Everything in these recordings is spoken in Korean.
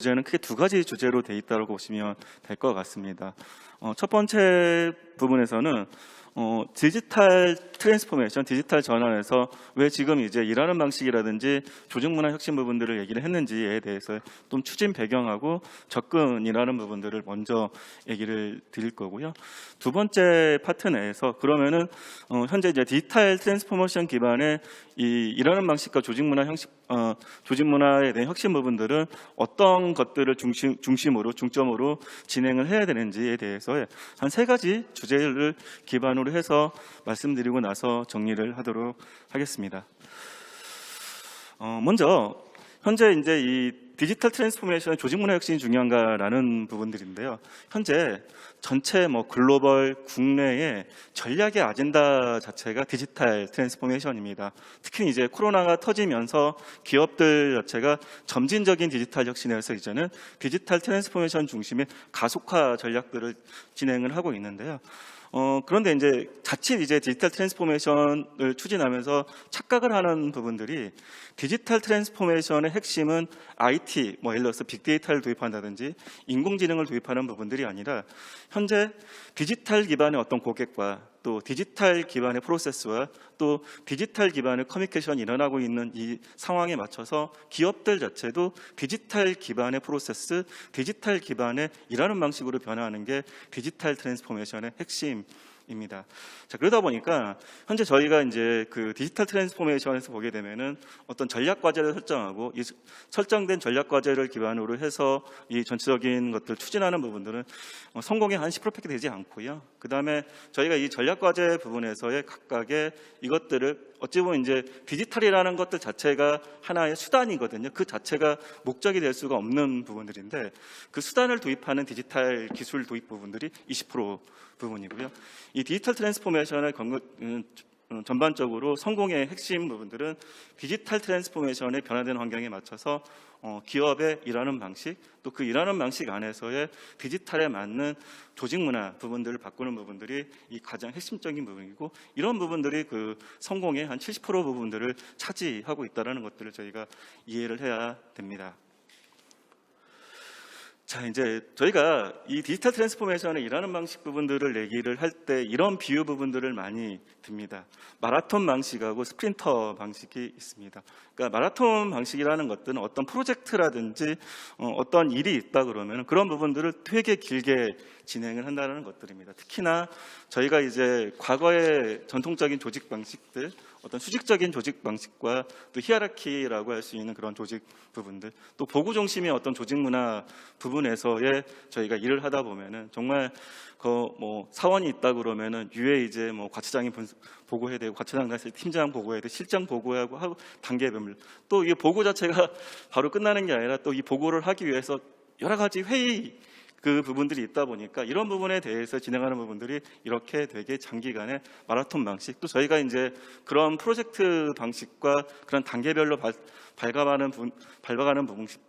주제는 크게 두 가지 주제로 돼 있다고 보시면 될 것 같습니다. 첫 번째 부분에서는 디지털 트랜스포메이션, 디지털 전환에서 왜 지금 이제 일하는 방식이라든지 조직 문화 혁신 부분들을 얘기를 했는지에 대해서 좀 추진 배경하고 접근이라는 부분들을 먼저 얘기를 드릴 거고요. 두 번째 파트 내에서 그러면은 현재 이제 디지털 트랜스포메이션 기반의 이 일하는 방식과 조직 문화 형식, 조직 문화에 대한 혁신 부분들은 어떤 것들을 중점으로 진행을 해야 되는지에 대해서 한 세 가지 주제를 기반으로 해서 말씀드리고 나서 정리를 하도록 하겠습니다. 먼저 현재 이제 이 디지털 트랜스포메이션의 조직 문화 혁신이 중요한가라는 부분들인데요. 현재 전체 글로벌 국내의 전략의 아젠다 자체가 디지털 트랜스포메이션입니다. 특히 이제 코로나가 터지면서 기업들 자체가 점진적인 디지털 혁신에서 이제는 디지털 트랜스포메이션 중심의 가속화 전략들을 진행을 하고 있는데요. 그런데 이제 자칫 이제 디지털 트랜스포메이션을 추진하면서 착각을 하는 부분들이 디지털 트랜스포메이션의 핵심은 IT, 예를 들어서 빅데이터를 도입한다든지 인공지능을 도입하는 부분들이 아니라 현재 디지털 기반의 어떤 고객과 또 디지털 기반의 프로세스와 또 디지털 기반의 커뮤니케이션이 일어나고 있는 이 상황에 맞춰서 기업들 자체도 디지털 기반의 프로세스, 디지털 기반의 일하는 방식으로 변화하는 게 디지털 트랜스포메이션의 핵심입니다. 자, 그러다 보니까 현재 저희가 이제 그 디지털 트랜스포메이션에서 보게 되면은 어떤 전략 과제를 설정하고 이 설정된 전략 과제를 기반으로 해서 이 전체적인 것들 추진하는 부분들은 성공의 한 10%밖에 되지 않고요. 그 다음에 저희가 이 전략 과제 부분에서의 각각의 이것들을 어찌 보면 이제 디지털이라는 것들 자체가 하나의 수단이거든요. 그 자체가 목적이 될 수가 없는 부분들인데 그 수단을 도입하는 디지털 기술 도입 부분들이 20% 부분이고요. 이 디지털 트랜스포메이션의 전반적으로 성공의 핵심 부분들은 디지털 트랜스포메이션의 변화되는 환경에 맞춰서 기업의 일하는 방식, 또 그 일하는 방식 안에서의 디지털에 맞는 조직 문화 부분들을 바꾸는 부분들이 이 가장 핵심적인 부분이고, 이런 부분들이 그 성공의 한 70% 부분들을 차지하고 있다는 것들을 저희가 이해를 해야 됩니다. 자, 이제 저희가 이 디지털 트랜스포메이션의 일하는 방식 부분들을 얘기를 할 때 이런 비유 부분들을 많이 듭니다. 마라톤 방식하고 스프린터 방식이 있습니다. 그러니까 마라톤 방식이라는 것들은 어떤 프로젝트라든지 어떤 일이 있다 그러면 그런 부분들을 되게 길게 진행을 한다는 것들입니다. 특히나 저희가 이제 과거의 전통적인 조직 방식들, 어떤 수직적인 조직 방식과 또 히에라키라고 할 수 있는 그런 조직 부분들, 또 보고 중심의 어떤 조직 문화 부분에서의 저희가 일을 하다 보면은 정말 사원이 있다 그러면은 위에 이제 과처장이 보고해야 되고, 과처장 갔을 때 팀장 보고해야 되고, 실장 보고하고 단계별, 또 이 보고 자체가 바로 끝나는 게 아니라 또 이 보고를 하기 위해서 여러 가지 회의 그 부분들이 있다 보니까 이런 부분에 대해서 진행하는 부분들이 이렇게 되게 장기간의 마라톤 방식, 또 저희가 이제 그런 프로젝트 방식과 그런 단계별로 밟아가는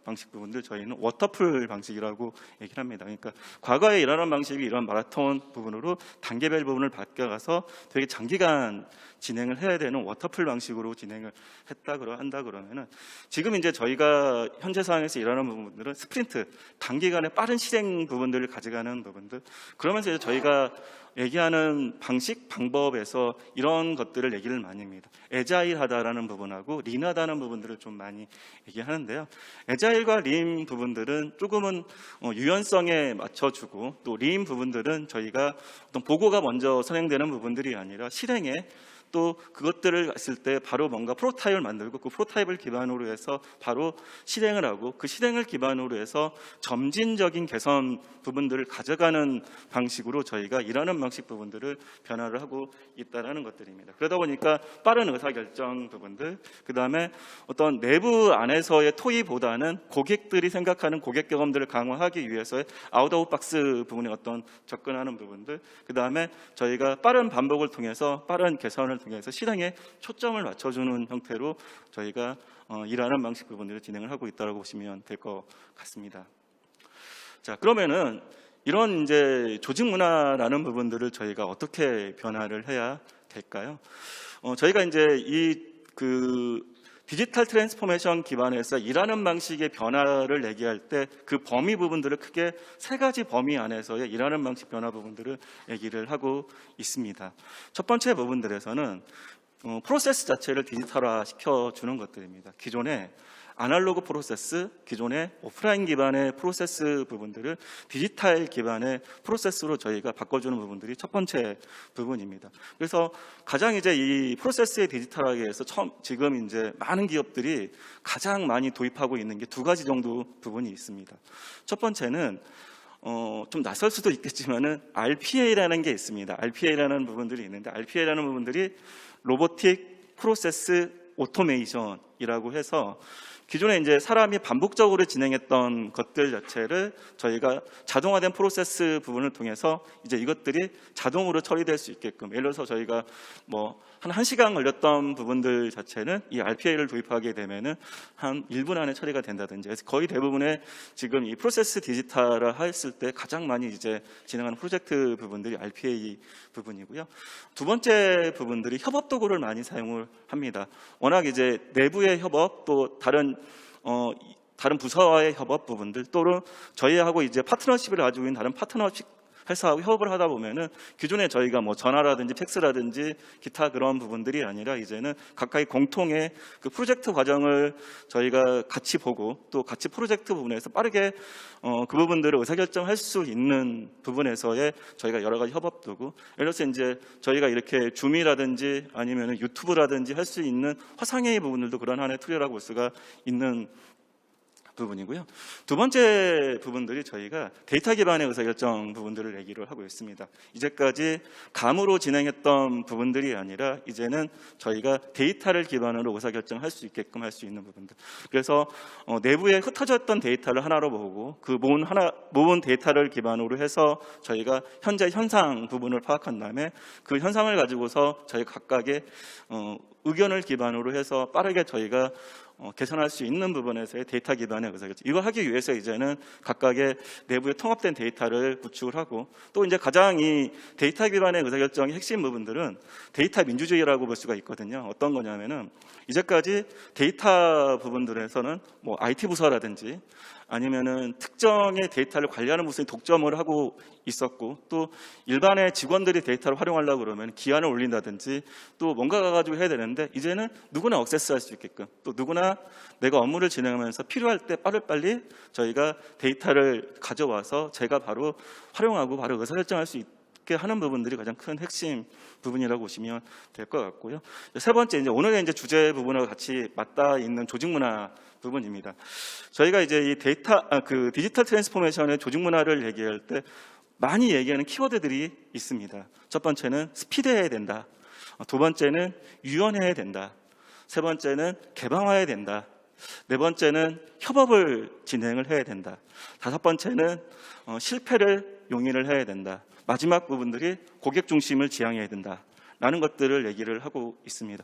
방식 부분들 저희는 워터풀 방식이라고 얘기를 합니다. 그러니까 과거에 일하는 방식이 이런 마라톤 부분으로 단계별 부분을 바뀌어가서 되게 장기간 진행을 해야 되는 워터풀 방식으로 진행을 한다 그러면은 지금 이제 저희가 현재 상황에서 일하는 부분들은 스프린트, 단기간에 빠른 실행 부분들을 가져가는 부분들, 그러면서 이제 저희가 얘기하는 방법에서 이런 것들을 얘기를 많이 합니다. 애자일하다라는 부분하고 린하다는 부분들을 좀 많이 얘기하는데요. 애자일과 린 부분들은 조금은 유연성에 맞춰주고, 또 린 부분들은 저희가 어떤 보고가 먼저 선행되는 부분들이 아니라 실행에, 또 그것들을 했을 때 바로 뭔가 프로타입을 만들고 그 프로타입을 기반으로 해서 바로 실행을 하고, 그 실행을 기반으로 해서 점진적인 개선 부분들을 가져가는 방식으로 저희가 일하는 방식 부분들을 변화를 하고 있다는 것들입니다. 그러다 보니까 빠른 의사결정 부분들, 그 다음에 어떤 내부 안에서의 토의보다는 고객들이 생각하는 고객 경험들을 강화하기 위해서의 아웃 오브 박스 부분에 어떤 접근하는 부분들, 그 다음에 저희가 빠른 반복을 통해서 빠른 개선을 통해서 실행에 초점을 맞춰주는 형태로 저희가 일하는 방식 부분들을 진행을 하고 있다고 보시면 될 것 같습니다. 자, 그러면은 이런 이제 조직 문화라는 부분들을 저희가 어떻게 변화를 해야 될까요? 저희가 이제 디지털 트랜스포메이션 기반에서 일하는 방식의 변화를 얘기할 때 그 범위 부분들을 크게 세 가지 범위 안에서의 일하는 방식 변화 부분들을 얘기를 하고 있습니다. 첫 번째 부분들에서는 프로세스 자체를 디지털화 시켜주는 것들입니다. 기존에 아날로그 프로세스, 기존의 오프라인 기반의 프로세스 부분들을 디지털 기반의 프로세스로 저희가 바꿔주는 부분들이 첫 번째 부분입니다. 그래서 가장 이제 이 프로세스의 디지털화에서 지금 이제 많은 기업들이 가장 많이 도입하고 있는 게 두 가지 정도 부분이 있습니다. 첫 번째는 좀 낯설 수도 있겠지만은 RPA라는 게 있습니다. RPA라는 부분들이 있는데 RPA라는 부분들이 로보틱 프로세스 오토메이션이라고 해서 기존에 이제 사람이 반복적으로 진행했던 것들 자체를 저희가 자동화된 프로세스 부분을 통해서 이제 이것들이 자동으로 처리될 수 있게끔, 예를 들어서 저희가 뭐 한 1시간 걸렸던 부분들 자체는 이 RPA를 도입하게 되면은 한 1분 안에 처리가 된다든지, 그래서 거의 대부분의 지금 이 프로세스 디지털화 했을 때 가장 많이 이제 진행하는 프로젝트 부분들이 RPA 부분이고요. 두 번째 부분들이 협업 도구를 많이 사용을 합니다. 워낙 이제 내부의 협업, 또 다른 부서와의 협업 부분들, 또는 저희하고 이제 파트너십을 가지고 있는 다른 파트너십 회사하고 협업을 하다 보면은 기존에 저희가 뭐 전화라든지 팩스라든지 기타 그런 부분들이 아니라 이제는 각각의 공통의 그 프로젝트 과정을 저희가 같이 보고 또 같이 프로젝트 부분에서 빠르게 그 부분들을 의사결정할 수 있는 부분에서의 저희가 여러 가지 협업 도구, 예를 들어서 이제 저희가 이렇게 줌이라든지 아니면은 유튜브라든지 할 수 있는 화상회의 부분들도 그런 하나의 툴이라고 볼 수가 있는 부분이고요. 두 번째 부분들이 저희가 데이터 기반의 의사결정 부분들을 얘기를 하고 있습니다. 이제까지 감으로 진행했던 부분들이 아니라 이제는 저희가 데이터를 기반으로 의사결정할 수 있게끔 할 수 있는 부분들. 그래서 내부에 흩어졌던 데이터를 하나로 보고 그 모은 데이터를 기반으로 해서 저희가 현재 현상 부분을 파악한 다음에 그 현상을 가지고서 저희 각각의 의견을 기반으로 해서 빠르게 저희가 개선할 수 있는 부분에서의 데이터 기반의 의사결정, 이걸 하기 위해서 이제는 각각의 내부에 통합된 데이터를 구축을 하고, 또 이제 가장 이 데이터 기반의 의사결정의 핵심 부분들은 데이터 민주주의라고 볼 수가 있거든요. 어떤 거냐면은 이제까지 데이터 부분들에서는 뭐 IT 부서라든지 아니면은 특정의 데이터를 관리하는 부서에 독점을 하고 있었고, 또 일반의 직원들이 데이터를 활용하려고 그러면 기한을 올린다든지 또 뭔가 가지고 해야 되는데, 이제는 누구나 액세스할 수 있게끔, 또 누구나 내가 업무를 진행하면서 필요할 때 빠르빨리 저희가 데이터를 가져와서 제가 바로 활용하고 바로 의사결정할 수 있게 하는 부분들이 가장 큰 핵심 부분이라고 보시면 될 것 같고요. 세 번째, 이제 오늘의 이제 주제 부분하고 같이 맞닿아 있는 조직 문화 부분입니다. 저희가 이제 이 디지털 트랜스포메이션의 조직 문화를 얘기할 때 많이 얘기하는 키워드들이 있습니다. 첫 번째는 스피드해야 된다. 두 번째는 유연해야 된다. 세 번째는 개방화해야 된다. 네 번째는 협업을 진행을 해야 된다. 다섯 번째는 실패를 용인을 해야 된다. 마지막 부분들이 고객 중심을 지향해야 된다. 라는 것들을 얘기를 하고 있습니다.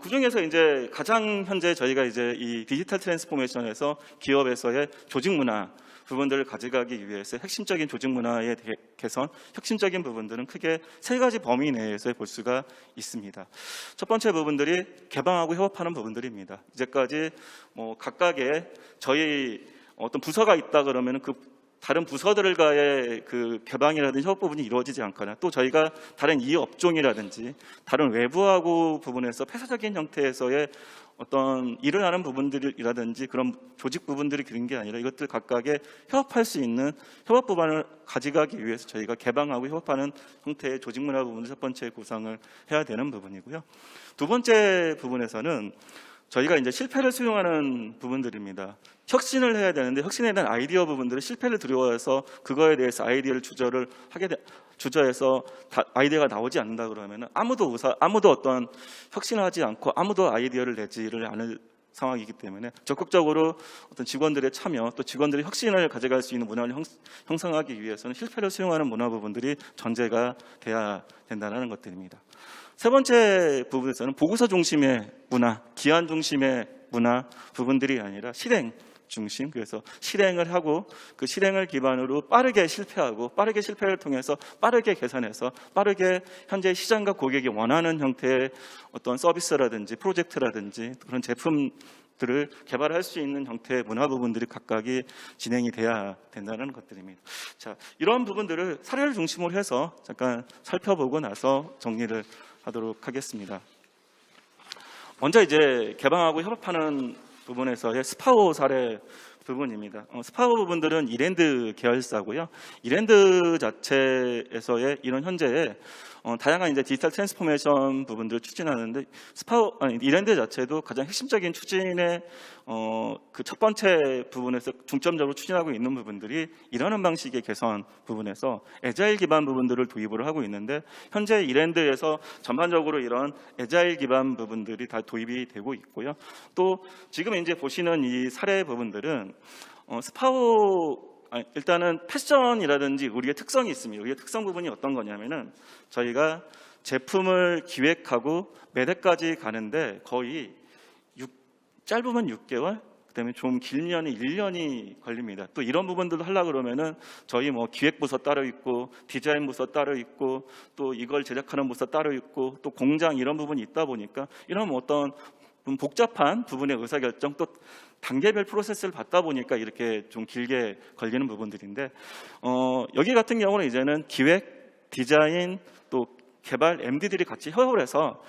그 중에서 이제 가장 현재 저희가 이제 이 디지털 트랜스포메이션에서 기업에서의 조직 문화 부분들을 가져가기 위해서 핵심적인 조직 문화의 개선, 핵심적인 부분들은 크게 세 가지 범위 내에서 볼 수가 있습니다. 첫 번째 부분들이 개방하고 협업하는 부분들입니다. 이제까지 뭐 각각의 저희 어떤 부서가 있다 그러면 그 다른 부서들과의 그 개방이라든지 협업 부분이 이루어지지 않거나, 또 저희가 다른 이해 업종이라든지 다른 외부하고 부분에서 폐쇄적인 형태에서의 어떤 일을 하는 부분들이라든지 그런 조직 부분들이 그런 게 아니라 이것들 각각의 협업할 수 있는 협업 부분을 가져가기 위해서 저희가 개방하고 협업하는 형태의 조직 문화 부분을 첫 번째 구성을 해야 되는 부분이고요. 두 번째 부분에서는 저희가 이제 실패를 수용하는 부분들입니다. 혁신을 해야 되는데 혁신에 대한 아이디어 부분들을 실패를 두려워해서 그거에 대해서 아이디어를 주저해서 아이디어가 나오지 않는다 그러면 아무도 어떤 혁신을 하지 않고 아무도 아이디어를 내지를 않을 상황이기 때문에 적극적으로 어떤 직원들의 참여, 또 직원들의 혁신을 가져갈 수 있는 문화를 형성하기 위해서는 실패를 수용하는 문화 부분들이 전제가 돼야 된다는 것들입니다. 세 번째 부분에서는 보고서 중심의 문화, 기한 중심의 문화 부분들이 아니라 실행 중심, 그래서 실행을 하고 그 실행을 기반으로 빠르게 실패하고 빠르게 실패를 통해서 빠르게 개선해서 빠르게 현재 시장과 고객이 원하는 형태의 어떤 서비스라든지 프로젝트라든지 그런 제품들을 개발할 수 있는 형태의 문화 부분들이 각각이 진행이 돼야 된다는 것들입니다. 자, 이런 부분들을 사례를 중심으로 해서 잠깐 살펴보고 나서 정리를 하도록 하겠습니다. 먼저 이제 개방하고 협업하는 부분에서의 스파오 사례 부분입니다. 스파오 부분들은 이랜드 계열사고요. 이랜드 자체에서의 이런 현재의 다양한 이제 디지털 트랜스포메이션 부분들을 추진하는데 이랜드 자체도 가장 핵심적인 추진의 그 첫 번째 부분에서 중점적으로 추진하고 있는 부분들이 일하는 방식의 개선 부분에서 애자일 기반 부분들을 도입을 하고 있는데 현재 이랜드에서 전반적으로 이런 애자일 기반 부분들이 다 도입이 되고 있고요. 또 지금 이제 보시는 이 사례 부분들은 일단은 패션이라든지 우리의 특성이 있습니다. 우리의 특성 부분이 어떤 거냐면은 저희가 제품을 기획하고 매대까지 가는데 거의 짧으면 6개월, 그다음에 좀 길면 1년이 걸립니다. 또 이런 부분들도 하려고 그러면은 저희 뭐 기획부서 따로 있고 디자인 부서 따로 있고 또 이걸 제작하는 부서 따로 있고 또 공장 이런 부분이 있다 보니까 이런 어떤 복잡한 부분의 의사결정 또 단계별 프로세스를 받다 보니까 이렇게 좀 길게 걸리는 부분들인데 여기 같은 경우는 이제는 기획, 디자인, 또 개발, MD들이 같이 협업을 해서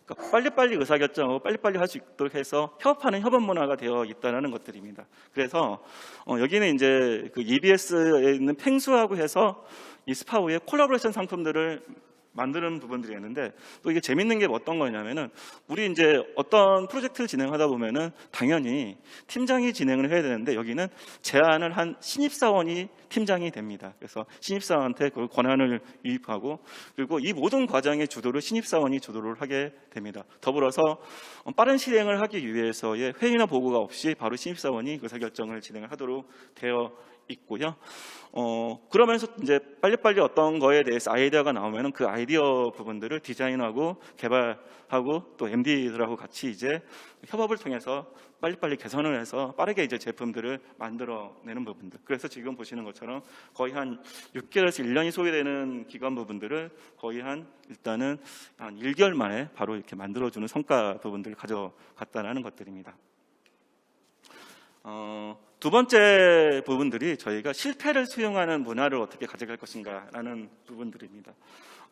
그러니까 빨리빨리 의사결정하고 빨리빨리 할 수 있도록 해서 협업하는 협업 문화가 되어 있다는 것들입니다. 그래서 여기는 이제 그 EBS에 있는 팽수하고 해서 이 스파우의 콜라보레이션 상품들을 만드는 부분들이 있는데 또 이게 재밌는 게 어떤 거냐면은 우리 이제 어떤 프로젝트를 진행하다 보면은 당연히 팀장이 진행을 해야 되는데 여기는 제안을 한 신입사원이 팀장이 됩니다. 그래서 신입사원한테 그 권한을 유입하고 그리고 이 모든 과정의 주도를 신입사원이 주도를 하게 됩니다. 더불어서 빠른 실행을 하기 위해서의 회의나 보고가 없이 바로 신입사원이 의사결정을 진행을 하도록 되어 있고요. 그러면서 이제 빨리빨리 어떤 거에 대해서 아이디어가 나오면은 그 아이디어 부분들을 디자인하고 개발하고 또 MD들하고 같이 이제 협업을 통해서 빨리빨리 개선을 해서 빠르게 이제 제품들을 만들어내는 부분들. 그래서 지금 보시는 것처럼 거의 한 6개월에서 1년이 소요되는 기간 부분들을 거의 일단은 한 1개월 만에 바로 이렇게 만들어주는 성과 부분들을 가져갔다는 것들입니다. 두 번째 부분들이 저희가 실패를 수용하는 문화를 어떻게 가져갈 것인가라는 부분들입니다.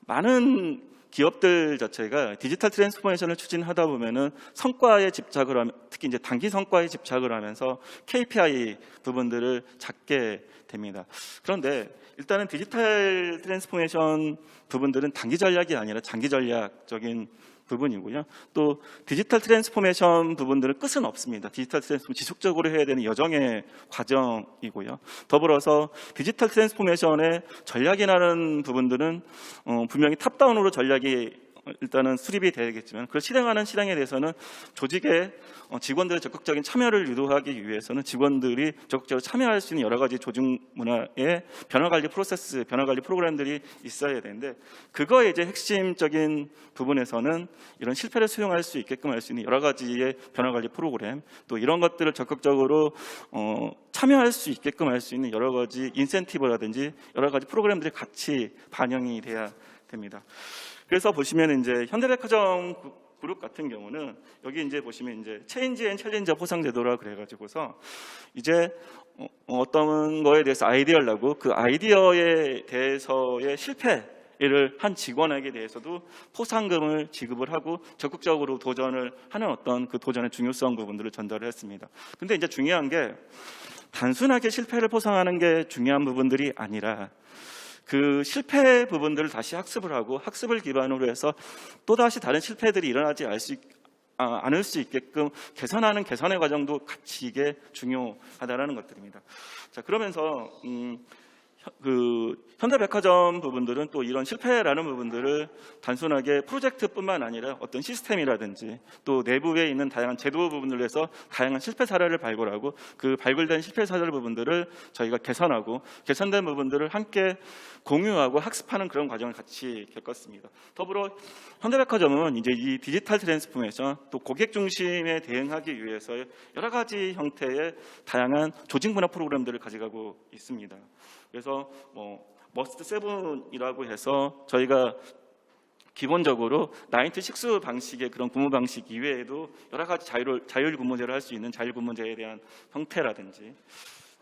많은 기업들 자체가 디지털 트랜스포메이션을 추진하다 보면은 성과에 집착을 하면 특히 이제 단기 성과에 집착을 하면서 KPI 부분들을 잡게 됩니다. 그런데 일단은 디지털 트랜스포메이션 부분들은 단기 전략이 아니라 장기 전략적인 부분이고요. 또 디지털 트랜스포메이션 부분들은 끝은 없습니다. 디지털 트랜스포메이션 지속적으로 해야 되는 여정의 과정이고요. 더불어서 디지털 트랜스포메이션의 전략이라는 부분들은 분명히 탑다운으로 전략이 일단은 수립이 되겠지만 그걸 실행에 대해서는 조직의 직원들의 적극적인 참여를 유도하기 위해서는 직원들이 적극적으로 참여할 수 있는 여러 가지 조직 문화의 변화관리 프로세스, 변화관리 프로그램들이 있어야 되는데 그거의 이제 핵심적인 부분에서는 이런 실패를 수용할 수 있게끔 할 수 있는 여러 가지의 변화관리 프로그램 또 이런 것들을 적극적으로 참여할 수 있게끔 할 수 있는 여러 가지 인센티브라든지 여러 가지 프로그램들이 같이 반영이 돼야 됩니다. 그래서 보시면 이제 현대백화점 그룹 같은 경우는 여기 이제 보시면 이제 체인지 앤 챌린저 포상 제도라 그래가지고서 이제 어떤 거에 대해서 아이디어를 내고 그 아이디어에 대해서의 실패를 한 직원에게 대해서도 포상금을 지급을 하고 적극적으로 도전을 하는 어떤 그 도전의 중요성 부분들을 전달을 했습니다. 근데 이제 중요한 게 단순하게 실패를 포상하는 게 중요한 부분들이 아니라 그 실패 부분들을 다시 학습을 하고 학습을 기반으로 해서 또다시 다른 실패들이 일어나지 않을 수 있게끔 개선하는 개선의 과정도 같이 이게 중요하다는 것들입니다. 자, 그러면서 현대백화점 부분들은 또 이런 실패라는 부분들을 단순하게 프로젝트뿐만 아니라 어떤 시스템이라든지 또 내부에 있는 다양한 제도 부분들을 해서 다양한 실패 사례를 발굴하고 그 발굴된 실패 사례 부분들을 저희가 개선하고 개선된 부분들을 함께 공유하고 학습하는 그런 과정을 같이 겪었습니다. 더불어 현대백화점은 이제 이 디지털 트랜스포메이션 또 고객 중심에 대응하기 위해서 여러 가지 형태의 다양한 조직 문화 프로그램들을 가져가고 있습니다. 그래서 머스트 세븐이라고 해서 저희가 기본적으로 96 방식의 그런 근무 방식 이외에도 여러 가지 자율 근무제를 할 수 있는 자율 근무제에 대한 형태라든지,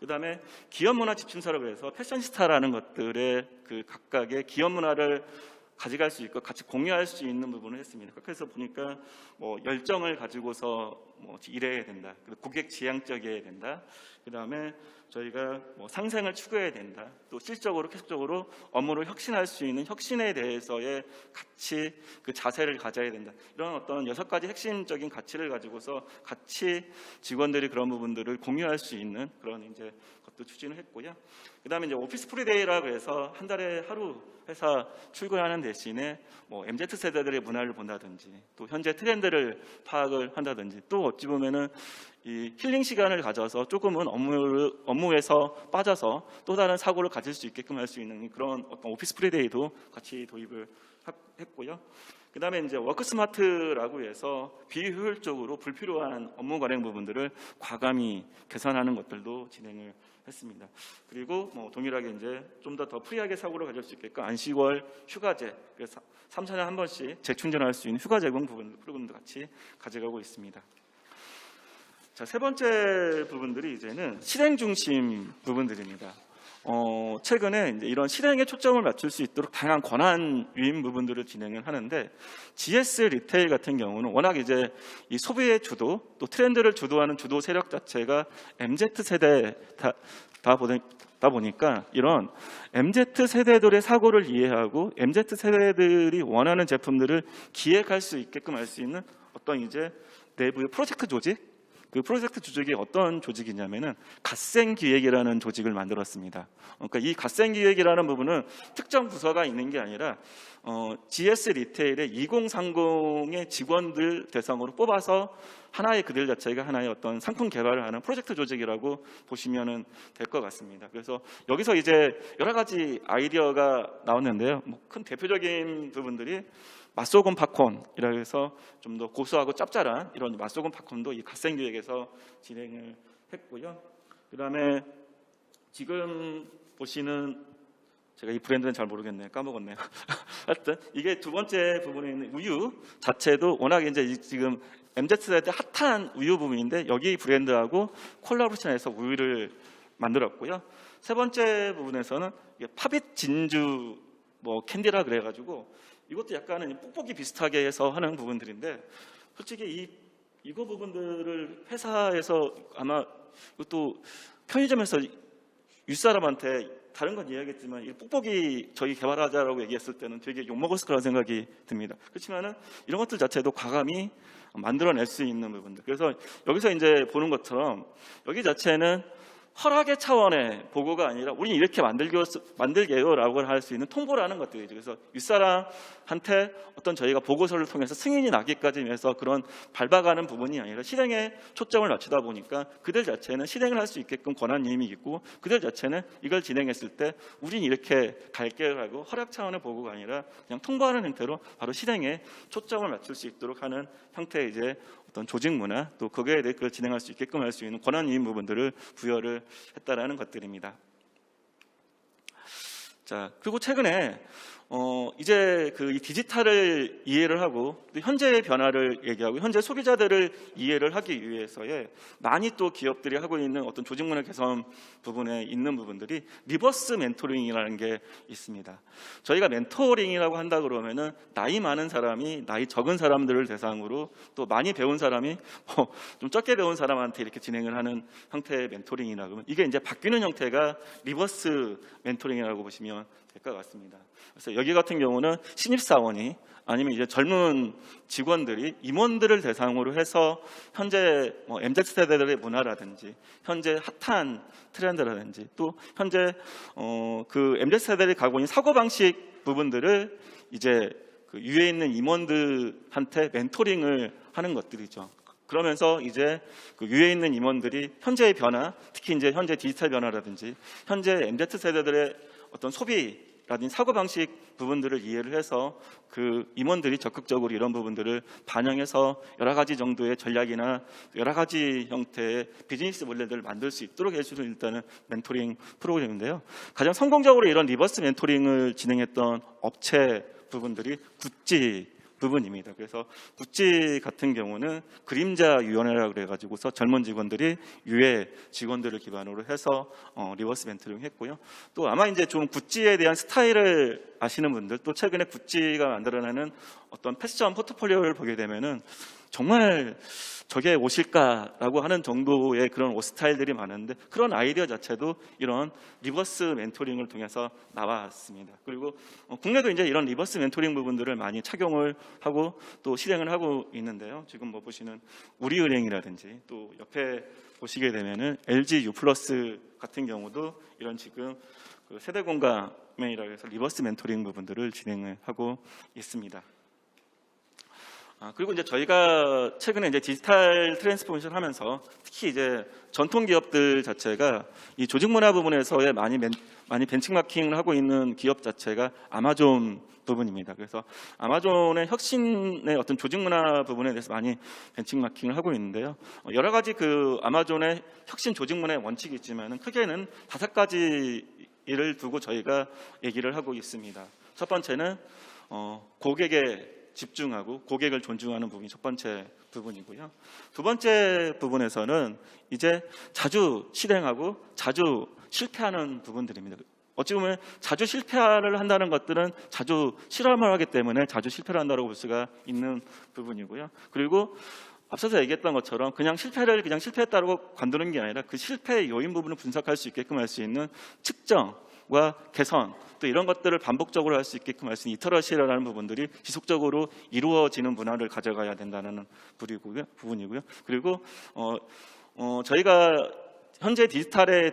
그다음에 기업 문화 집중사라고 해서 패션시스타라는 것들의 그 각각의 기업 문화를 가져갈 수 있고 같이 공유할 수 있는 부분을 했습니다. 그래서 보니까 열정을 가지고서 일해야 된다. 고객 지향적이어야 된다. 그다음에 저희가 상생을 추구해야 된다. 또 실적으로 계속적으로 업무를 혁신할 수 있는 혁신에 대해서의 가치, 그 자세를 가져야 된다. 이런 어떤 6가지 핵심적인 가치를 가지고서 같이 직원들이 그런 부분들을 공유할 수 있는 그런 이제 것도 추진을 했고요. 그다음에 이제 오피스 프리데이라고 해서 한 달에 하루 회사 출근하는 대신에 MZ 세대들의 문화를 본다든지 또 현재 트렌드를 파악을 한다든지 또 어찌 보면은 이 힐링 시간을 가져서 조금은 업무에서 빠져서 또 다른 사고를 가질 수 있게끔 할 수 있는 그런 어떤 오피스 프리데이도 같이 도입을 했고요. 그다음에 이제 워크 스마트라고 해서 비효율적으로 불필요한 업무 관행 부분들을 과감히 개선하는 것들도 진행을 했습니다. 그리고 동일하게 이제 좀 더 프리하게 사고를 가질 수 있게끔 안식월 휴가제, 그래서 3, 4년에 한 번씩 재충전할 수 있는 휴가 제공 프로그램도 같이 가져가고 있습니다. 자, 세 번째 부분들이 이제는 실행 중심 부분들입니다. 최근에 이제 이런 실행에 초점을 맞출 수 있도록 다양한 권한 유인 부분들을 진행을 하는데, GS 리테일 같은 경우는 워낙 이제 이 소비의 주도 또 트렌드를 주도하는 주도 세력 자체가 MZ 세대다 보니까 이런 MZ 세대들의 사고를 이해하고 MZ 세대들이 원하는 제품들을 기획할 수 있게끔 할 수 있는 어떤 이제 내부의 프로젝트 조직, 그 프로젝트 조직이 어떤 조직이냐면은 갓생기획이라는 조직을 만들었습니다. 그러니까 이 갓생기획이라는 부분은 특정 부서가 있는 게 아니라 GS 리테일의 2030의 직원들 대상으로 뽑아서 하나의 그들 자체가 하나의 어떤 상품 개발을 하는 프로젝트 조직이라고 보시면 될 것 같습니다. 그래서 여기서 이제 여러 가지 아이디어가 나왔는데요. 큰 대표적인 부분들이 맛소금 팝콘이라고 해서 좀 더 고소하고 짭짤한 이런 맛소금 팝콘도 이 갓생기획에서 진행을 했고요. 그다음에 지금 보시는, 제가 이 브랜드는 잘 모르겠네요. 까먹었네요. 하여튼 이게 두 번째 부분에 있는 우유 자체도 워낙 이제 지금 MZ세대 핫한 우유 부분인데 여기 브랜드하고 콜라보레이션해서 우유를 만들었고요. 세 번째 부분에서는 팝잇 진주 캔디라 그래가지고 이것도 약간은 뽁뽁이 비슷하게 해서 하는 부분들인데, 솔직히 이거 부분들을 회사에서 아마 이것도 편의점에서 윗사람한테 다른 건 이해하겠지만 이 뽁뽁이 저희 개발하자라고 얘기했을 때는 되게 욕먹었을 거라는 생각이 듭니다. 그렇지만은 이런 것들 자체도 과감히 만들어낼 수 있는 부분들. 그래서 여기서 이제 보는 것처럼 여기 자체는 허락의 차원의 보고가 아니라 우리는 이렇게 만들게요라고 할 수 있는 통보라는 것들이죠. 그래서 윗사람한테 어떤 저희가 보고서를 통해서 승인이 나기까지 해서 그런 밟아가는 부분이 아니라 실행에 초점을 맞추다 보니까 그들 자체는 실행을 할 수 있게끔 권한임이 있고, 그들 자체는 이걸 진행했을 때 우리는 이렇게 갈게요라고 허락 차원의 보고가 아니라 그냥 통보하는 형태로 바로 실행에 초점을 맞출 수 있도록 하는 형태의 이제 어떤 조직 문화, 또 거기에 대해 그걸 진행할 수 있게끔 할 수 있는 권한위임 부분들을 부여를 했다라는 것들입니다. 자, 그리고 최근에 이제 이 디지털을 이해를 하고 또 현재의 변화를 얘기하고 현재 소비자들을 이해를 하기 위해서에 많이 또 기업들이 하고 있는 어떤 조직 문화 개선 부분에 있는 부분들이 리버스 멘토링이라는 게 있습니다. 저희가 멘토링이라고 한다 그러면은 나이 많은 사람이 나이 적은 사람들을 대상으로 또 많이 배운 사람이 좀 적게 배운 사람한테 이렇게 진행을 하는 형태의 멘토링이라고 하면, 이게 이제 바뀌는 형태가 리버스 멘토링이라고 보시면 될 것 같습니다. 그래서 여기 같은 경우는 신입사원이 아니면 이제 젊은 직원들이 임원들을 대상으로 해서 현재 MZ세대들의 문화라든지 현재 핫한 트렌드라든지 또 현재 그 MZ세대들이 가고 있는 사고방식 부분들을 이제 그 위에 있는 임원들한테 멘토링을 하는 것들이죠. 그러면서 이제 그 위에 있는 임원들이 현재의 변화, 특히 이제 현재 디지털 변화라든지 현재 MZ 세대들의 어떤 소비라든지 사고방식 부분들을 이해를 해서 그 임원들이 적극적으로 이런 부분들을 반영해서 여러 가지 정도의 전략이나 여러 가지 형태의 비즈니스 모델들을 만들 수 있도록 해주는 일단은 멘토링 프로그램인데요. 가장 성공적으로 이런 리버스 멘토링을 진행했던 업체 부분들이 구찌 부분입니다. 그래서 구찌 같은 경우는 그림자 위원회라고 그래가지고서 젊은 직원들이 유해 직원들을 기반으로 해서 리버스 멘토링 했고요. 또 아마 이제 좀 구찌에 대한 스타일을 아시는 분들, 또 최근에 구찌가 만들어내는 어떤 패션 포트폴리오를 보게 되면은 정말 저게 옷일까라고 하는 정도의 그런 옷 스타일들이 많은데 그런 아이디어 자체도 이런 리버스 멘토링을 통해서 나왔습니다. 그리고 국내도 이제 이런 리버스 멘토링 부분들을 많이 착용을 하고 또 실행을 하고 있는데요. 지금 뭐 보시는 우리은행이라든지 또 옆에 보시게 되면은 LG U+ 같은 경우도 이런 지금 그 세대 공감이라고 해서 리버스 멘토링 부분들을 진행을 하고 있습니다. 그리고 이제 저희가 최근에 이제 디지털 트랜스포메이션 하면서 특히 이제 전통 기업들 자체가 이 조직 문화 부분에서의 많이 벤치마킹을 하고 있는 기업 자체가 아마존 부분입니다. 그래서 아마존의 혁신의 어떤 조직 문화 부분에 대해서 많이 벤치마킹을 하고 있는데요. 여러 가지 그 아마존의 혁신 조직 문화의 원칙이 있지만은 크게는 5가지를 두고 저희가 얘기를 하고 있습니다. 첫 번째는 고객의 집중하고 고객을 존중하는 부분이 첫 번째 부분이고요. 두 번째 부분에서는 이제 자주 실행하고 자주 실패하는 부분들입니다. 어찌 보면 자주 실패를 한다는 것들은 자주 실험을 하기 때문에 자주 실패를 한다고 볼 수가 있는 부분이고요. 그리고 앞서서 얘기했던 것처럼 그냥 실패했다고 관두는 게 아니라 그 실패의 요인 부분을 분석할 수 있게끔 할 수 있는 측정과 개선 또 이런 것들을 반복적으로 할 수 있게끔 할 수 있는 이터러시라는 부분들이 지속적으로 이루어지는 문화를 가져가야 된다는 부분이고요. 그리고 저희가 현재 디지털에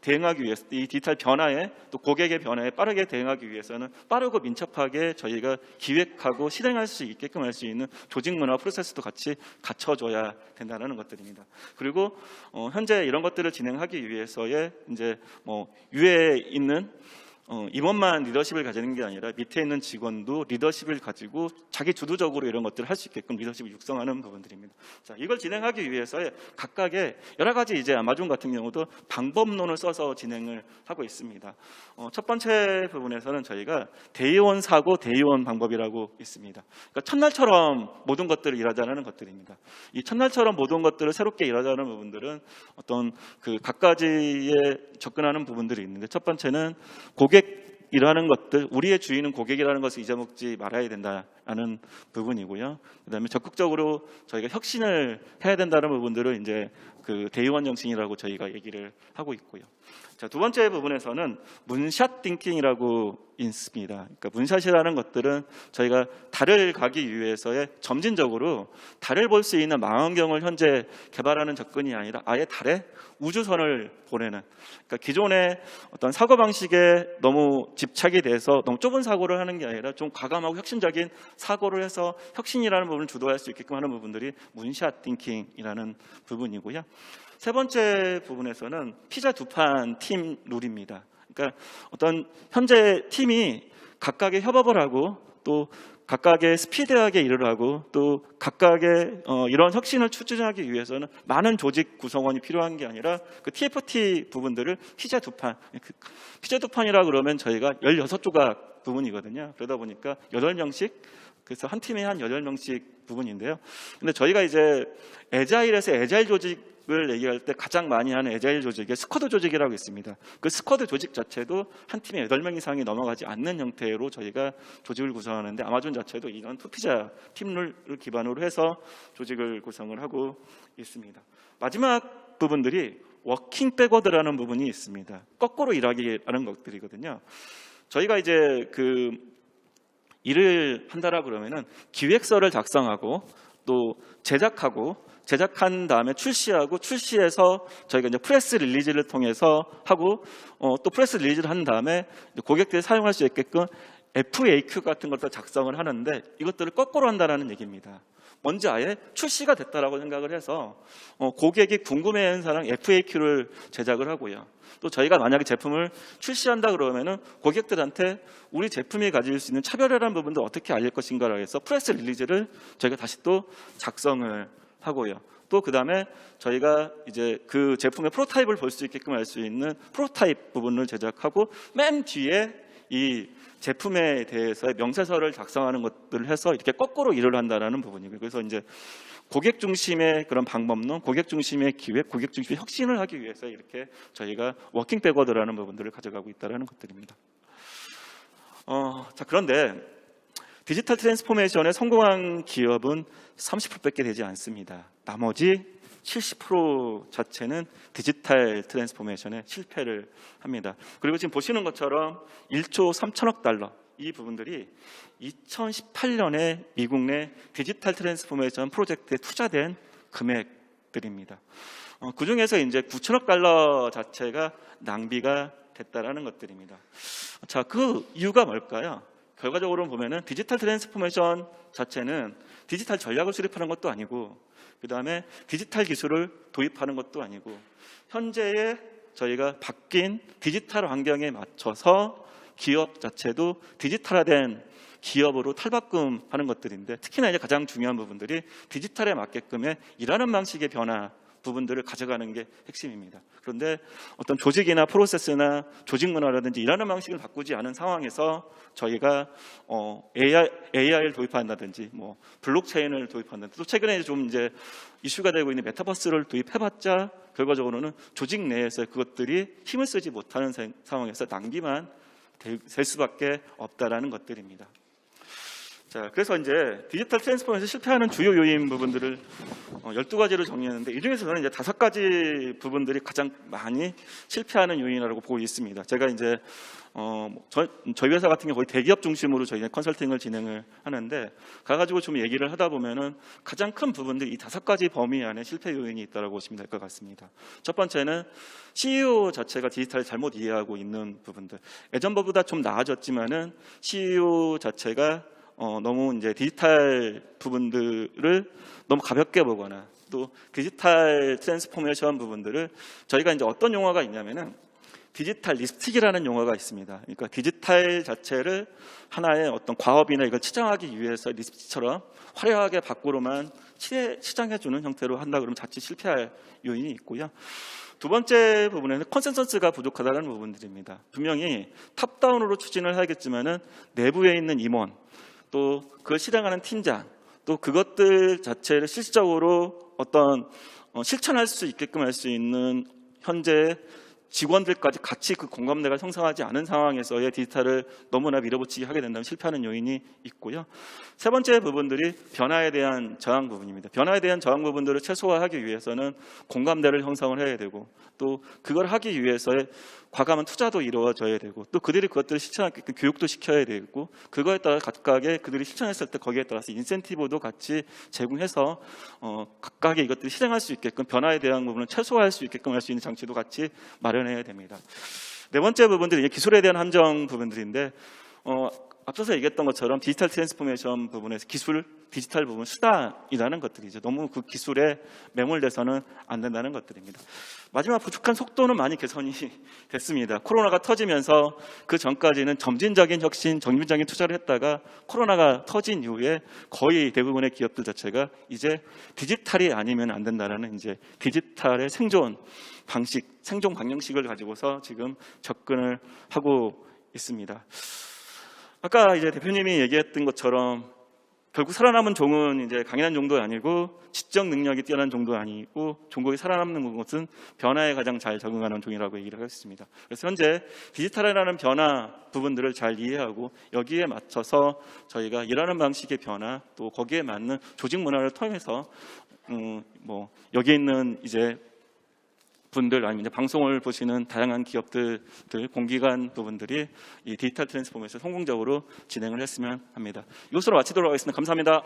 대응하기 위해서 이 디지털 변화에 또 고객의 변화에 빠르게 대응하기 위해서는 빠르고 민첩하게 저희가 기획하고 실행할 수 있게끔 할 수 있는 조직 문화 프로세스도 같이 갖춰줘야 된다는 것들입니다. 그리고 현재 이런 것들을 진행하기 위해서의 이제 위에 있는 임원만 리더십을 가지는 게 아니라 밑에 있는 직원도 리더십을 가지고 자기 주도적으로 이런 것들을 할 수 있게끔 리더십을 육성하는 부분들입니다. 자, 이걸 진행하기 위해서의 각각의 여러 가지 이제 아마존 같은 경우도 방법론을 써서 진행을 하고 있습니다. 첫 번째 부분에서는 저희가 데이원 사고, 데이원 방법이라고 있습니다. 그러니까 첫날처럼 모든 것들을 일하자는 것들입니다. 이 첫날처럼 모든 것들을 새롭게 일하자는 부분들은 어떤 그 각가지에 접근하는 부분들이 있는데 첫 번째는 고객이라는 것들, 우리의 주인은 고객이라는 것을 잊어먹지 말아야 된다는 부분이고요. 그다음에 적극적으로 저희가 혁신을 해야 된다는 부분들을 이제 그 데이원 정신이라고 저희가 얘기를 하고 있고요. 자, 두 번째 부분에서는 문샷 띵킹이라고 있습니다. 그러니까 문샷이라는 것들은 저희가 달을 가기 위해서의 점진적으로 달을 볼 수 있는 망원경을 현재 개발하는 접근이 아니라 아예 달에 우주선을 보내는, 그러니까 기존의 어떤 사고방식에 너무 집착이 돼서 너무 좁은 사고를 하는 게 아니라 좀 과감하고 혁신적인 사고를 해서 혁신이라는 부분을 주도할 수 있게끔 하는 부분들이 문샷 띵킹이라는 부분이고요. 세 번째 부분에서는 피자 두 판 팀 룰입니다. 그러니까 어떤 현재 팀이 각각의 협업을 하고 또 각각의 스피드하게 일을 하고 또 각각의 이런 혁신을 추진하기 위해서는 많은 조직 구성원이 필요한 게 아니라 그 TFT 부분들을 피자 두 판이라 그러면 저희가 16조각 부분이거든요. 그러다 보니까 8명씩, 그래서 한 팀에 한 8명씩 부분인데요. 근데 저희가 이제 애자일에서 애자일 조직을 얘기할 때 가장 많이 하는 애자일 조직이 스쿼드 조직이라고 있습니다. 그 스쿼드 조직 자체도 한 팀에 8명 이상이 넘어가지 않는 형태로 저희가 조직을 구성하는데 아마존 자체도 이런 투피자 팀을 기반으로 해서 조직을 구성을 하고 있습니다. 마지막 부분들이 워킹 백워드라는 부분이 있습니다. 거꾸로 일하기라는 것들이거든요. 저희가 이제 그 일을 한다라 그러면은 기획서를 작성하고 또 제작한 다음에 출시해서 저희가 이제 프레스 릴리즈를 통해서 하고 또 프레스 릴리즈를 한 다음에 고객들이 사용할 수 있게끔 FAQ 같은 것도 작성을 하는데 이것들을 거꾸로 한다는 얘기입니다. 먼저 아예 출시가 됐다라고 생각을 해서 고객이 궁금해하는 사람 FAQ를 제작을 하고요. 또 저희가 만약에 제품을 출시한다 그러면은 고객들한테 우리 제품이 가질 수 있는 차별화라는 부분도 어떻게 알릴 것인가라고 해서 프레스 릴리즈를 저희가 다시 또 작성을 하고요. 또 그다음에 저희가 이제 그 제품의 프로타입을 볼 수 있게끔 할 수 있는 프로타입 부분을 제작하고 맨 뒤에 이 제품에 대해서의 명세서를 작성하는 것들을 해서 이렇게 거꾸로 일을 한다라는 부분이고요. 그래서 이제 고객 중심의 그런 방법론, 고객 중심의 기획, 고객 중심의 혁신을 하기 위해서 이렇게 저희가 워킹 백워드라는 부분들을 가져가고 있다는 것들입니다. 자, 그런데 디지털 트랜스포메이션에 성공한 기업은 30%밖에 되지 않습니다. 나머지 70% 자체는 디지털 트랜스포메이션에 실패를 합니다. 그리고 지금 보시는 것처럼 1조 3천억 달러 이 부분들이 2018년에 미국 내 디지털 트랜스포메이션 프로젝트에 투자된 금액들입니다. 그 중에서 이제 9천억 달러 자체가 낭비가 됐다라는 것들입니다. 자, 그 이유가 뭘까요? 결과적으로 보면은 디지털 트랜스포메이션 자체는 디지털 전략을 수립하는 것도 아니고 그 다음에 디지털 기술을 도입하는 것도 아니고 현재의 저희가 바뀐 디지털 환경에 맞춰서 기업 자체도 디지털화된 기업으로 탈바꿈하는 것들인데 특히나 이제 가장 중요한 부분들이 디지털에 맞게끔의 일하는 방식의 변화 부분들을 가져가는 게 핵심입니다. 그런데 어떤 조직이나 프로세스나 조직 문화라든지 일하는 방식을 바꾸지 않은 상황에서 저희가 AI를 도입한다든지 뭐 블록체인을 도입한다든지 또 최근에 좀 이제 이슈가 되고 있는 메타버스를 도입해봤자 결과적으로는 조직 내에서 그것들이 힘을 쓰지 못하는 상황에서 낭비만 될 수밖에 없다라는 것들입니다. 자, 그래서 이제 디지털 트랜스포메이션에서 실패하는 주요 요인 부분들을 12가지로 정리했는데 이 중에서 저는 이제 5가지 부분들이 가장 많이 실패하는 요인이라고 보고 있습니다. 제가 이제 저희 회사 같은 경우 거의 대기업 중심으로 저희 컨설팅을 진행을 하는데 가가지고 좀 얘기를 하다 보면은 가장 큰 부분들이 이 5가지 범위 안에 실패 요인이 있다고 보시면 될 것 같습니다. 첫 번째는 CEO 자체가 디지털을 잘못 이해하고 있는 부분들. 예전보다 좀 나아졌지만은 CEO 자체가 너무 이제 디지털 부분들을 너무 가볍게 보거나 또 디지털 트랜스포메이션 부분들을 저희가 이제 어떤 용어가 있냐면은 디지털 립스틱이라는 용어가 있습니다. 그러니까 디지털 자체를 하나의 어떤 과업이나 이걸 치장하기 위해서 립스틱처럼 화려하게 밖으로만 치장해주는 형태로 한다 그러면 자칫 실패할 요인이 있고요. 두 번째 부분에는 컨센서스가 부족하다는 부분들입니다. 분명히 탑다운으로 추진을 하겠지만은 내부에 있는 임원 또 그걸 실행하는 팀장 또 그것들 자체를 실질적으로 어떤 실천할 수 있게끔 할 수 있는 현재 직원들까지 같이 그 공감대가 형성하지 않은 상황에서의 디지털을 너무나 밀어붙이게 하게 된다면 실패하는 요인이 있고요. 세 번째 부분들이 변화에 대한 저항 부분입니다. 변화에 대한 저항 부분들을 최소화하기 위해서는 공감대를 형성을 해야 되고 또 그걸 하기 위해서의 과감한 투자도 이루어져야 되고 또 그들이 그것들을 실천하게끔 교육도 시켜야 되고 그거에 따라 각각의 그들이 실천했을 때 거기에 따라서 인센티브도 같이 제공해서 각각의 이것들을 실행할 수 있게끔 변화에 대한 부분을 최소화할 수 있게끔 할 수 있는 장치도 같이 마련해야 됩니다. 네 번째 부분들이 기술에 대한 함정 부분들인데 앞서서 얘기했던 것처럼 디지털 트랜스포메이션 부분에서 디지털 부분 수단이라는 것들이죠. 너무 그 기술에 매몰돼서는 안 된다는 것들입니다. 마지막 부족한 속도는 많이 개선이 됐습니다. 코로나가 터지면서 그 전까지는 점진적인 혁신, 점진적인 투자를 했다가 코로나가 터진 이후에 거의 대부분의 기업들 자체가 이제 디지털이 아니면 안 된다라는 이제 디지털의 생존 방정식을 가지고서 지금 접근을 하고 있습니다. 아까 이제 대표님이 얘기했던 것처럼 결국 살아남은 종은 이제 강인한 종도 아니고 지적 능력이 뛰어난 종도 아니고 종국이 살아남는 것은 변화에 가장 잘 적응하는 종이라고 얘기를 하겠습니다. 그래서 현재 디지털이라는 변화 부분들을 잘 이해하고 여기에 맞춰서 저희가 일하는 방식의 변화 또 거기에 맞는 조직 문화를 통해서 여기에 있는 이제 분들 아니면 이제 방송을 보시는 다양한 기업들, 공기관 부분들이 이 디지털 트랜스포메이션 성공적으로 진행을 했으면 합니다. 이것으로 마치도록 하겠습니다. 감사합니다.